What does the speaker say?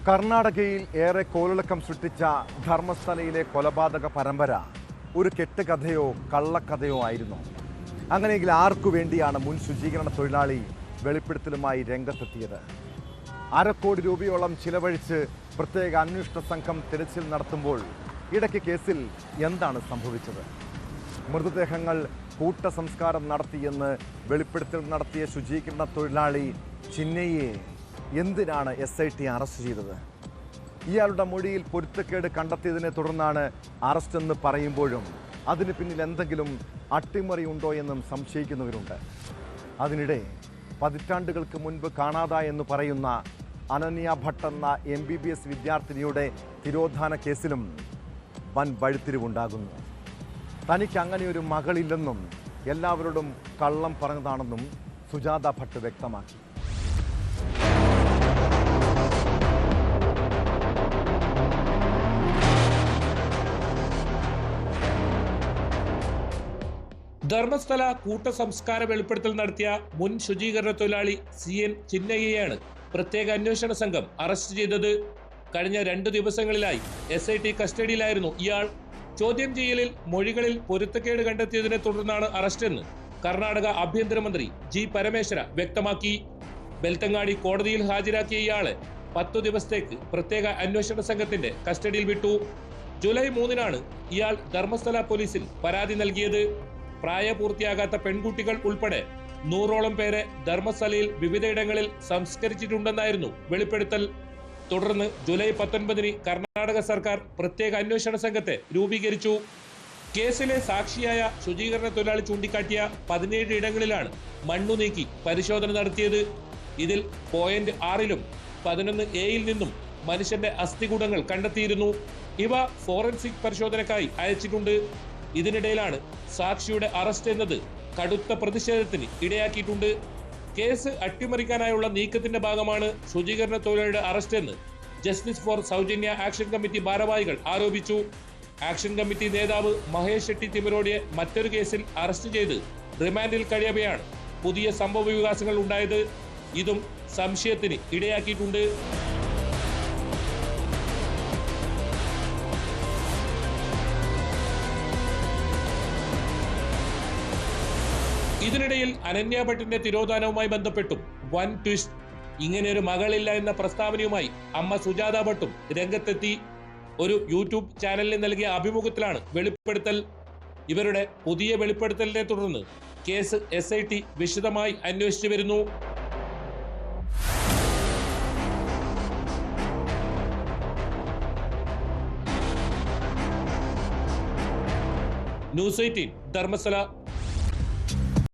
കർണാടകയിൽ ഏറെ കോളിളക്കം സൃഷ്ടിച്ച ധർമ്മസ്ഥലയിലെ കൊലപാതക പരമ്പര ഒരു കെട്ടുകഥയോ കള്ളക്കഥയോ ആയിരുന്നു. അങ്ങനെയെങ്കിൽ ആർക്കു വേണ്ടിയാണ് മുൻ ശുചീകരണ തൊഴിലാളി വെളിപ്പെടുത്തലുമായി രംഗത്തെത്തിയത്? 1/2 കോടി രൂപയോളം ചിലവഴിച്ച് പ്രത്യേക അന്വേഷണ സംഘം തിരച്ചിൽ നടത്തുമ്പോൾ ഇടയ്ക്ക് കേസിൽ എന്താണ് സംഭവിച്ചത്? മൃതദേഹങ്ങൾ കൂട്ടസംസ്കാരം നടത്തിയെന്ന് വെളിപ്പെടുത്തൽ നടത്തിയ ശുചീകരണ തൊഴിലാളി ചിന്നയ്യയെ എന്തിനാണ് SIT അറസ്റ്റ് ചെയ്തത്? ഇയാളുടെ മൊഴിയിൽ പൊരുത്തക്കേട് കണ്ടെത്തിയതിനെ തുടർന്നാണ് അറസ്റ്റ് എന്ന് പറയുമ്പോഴും അതിന് പിന്നിൽ എന്തെങ്കിലും അട്ടിമറി ഉണ്ടോ എന്നും സംശയിക്കുന്നവരുണ്ട്. അതിനിടെ പതിറ്റാണ്ടുകൾക്ക് മുൻപ് കാണാതായെന്ന് പറയുന്ന അനന്യ ഭട്ട് എന്ന MBBS വിദ്യാർത്ഥിനിയുടെ തിരോധാന കേസിലും വൻ വഴിത്തിരിവുണ്ടാകുന്നു. തനിക്ക് അങ്ങനെയൊരു മകളില്ലെന്നും എല്ലാവരോടും കള്ളം പറഞ്ഞതാണെന്നും സുജാത ഭട്ട് വ്യക്തമാക്കി. ധർമ്മസ്ഥല കൂട്ടസംസ്കാര വെളിപ്പെടുത്തൽ നടത്തിയ മുൻ ശുചീകരണ തൊഴിലാളി CN ചിന്നയ്യയാണ് പ്രത്യേക അന്വേഷണ സംഘം അറസ്റ്റ് ചെയ്തത്. കഴിഞ്ഞ 2 ദിവസങ്ങളിലായി SIT കസ്റ്റഡിയിലായിരുന്നു ഇയാൾ. ചോദ്യം ചെയ്യലിൽ മൊഴികളിൽ പൊരുത്തക്കേട് കണ്ടെത്തിയതിനെ തുടർന്നാണ് അറസ്റ്റെന്ന് കർണാടക ആഭ്യന്തരമന്ത്രി G. പരമേശ്വര വ്യക്തമാക്കി. ബെൽത്തങ്ങാടി കോടതിയിൽ ഹാജരാക്കിയ ഇയാളെ 10 ദിവസത്തേക്ക് പ്രത്യേക അന്വേഷണ സംഘത്തിന്റെ കസ്റ്റഡിയിൽ വിട്ടു. ജൂലൈ 3-നാണ് ഇയാൾ ധർമ്മസ്ഥല പോലീസിൽ പരാതി നൽകിയത്. പ്രായപൂർത്തിയാകാത്ത പെൺകുട്ടികൾ ഉൾപ്പെടെ 100ഓളം പേരെ ധർമ്മസ്ഥലയിൽ വിവിധയിടങ്ങളിൽ സംസ്കരിച്ചിട്ടുണ്ടെന്നായിരുന്നു വെളിപ്പെടുത്തൽ. തുടർന്ന് ജൂലൈ 19-ന് കർണാടക സർക്കാർ പ്രത്യേക അന്വേഷണ സംഘത്തെ രൂപീകരിച്ചു. കേസിലെ സാക്ഷിയായ ശുചീകരണ തൊഴിലാളി ചൂണ്ടിക്കാട്ടിയ 17 ഇടങ്ങളിലാണ് മണ്ണു നീക്കി പരിശോധന നടത്തിയത്. ഇതിൽ പോയിന്റ് 6-ലും 11A-യിൽ നിന്നും മനുഷ്യന്റെ അസ്ഥികൂടങ്ങൾ കണ്ടെത്തിയിരുന്നു. ഇവ ഫോറൻസിക് പരിശോധനയ്ക്കായി അയച്ചിട്ടുണ്ട്. ഇതിനിടയിലാണ് സാക്ഷിയുടെ അറസ്റ്റ് എന്നത് കടുത്ത പ്രതിഷേധത്തിന് ഇടയാക്കിയിട്ടുണ്ട്. കേസ് അട്ടിമറിക്കാനായുള്ള നീക്കത്തിന്റെ ഭാഗമാണ് ശുചീകരണ തൊഴിലാളിയുടെ അറസ്റ്റ് എന്ന് ജസ്റ്റിസ് ഫോർ സൗജന്യ ആക്ഷൻ കമ്മിറ്റി ഭാരവാഹികൾ ആരോപിച്ചു. ആക്ഷൻ കമ്മിറ്റി നേതാവ് മഹേഷ് ഷെട്ടി തിമരോടിയെ മറ്റൊരു കേസിൽ അറസ്റ്റ് ചെയ്ത് റിമാൻഡിൽ കഴിയവെയാണ് പുതിയ സംഭവ വികാസങ്ങൾ ഉണ്ടായത്. ഇതും സംശയത്തിന് ഇടയാക്കിയിട്ടുണ്ട്. ഇതിനിടയിൽ അനന്യ ഭട്ടിന്റെ തിരോധാനവുമായി ബന്ധപ്പെട്ടും വൻ ട്വിസ്റ്റ്. ഇങ്ങനെയൊരു മകളില്ല എന്ന പ്രസ്താവനയുമായി അമ്മ സുജാത ഭട്ടും രംഗത്തെത്തി. ഒരു YouTube ചാനലിന് നൽകിയ അഭിമുഖത്തിലാണ് വെളിപ്പെടുത്തൽ. ഇവരുടെ പുതിയ വെളിപ്പെടുത്തലിനെ തുടർന്ന് കേസ് SIT വിശദമായി അന്വേഷിച്ചു വരുന്നു. ന്യൂസ് 18 ധർമ്മസ്ഥല.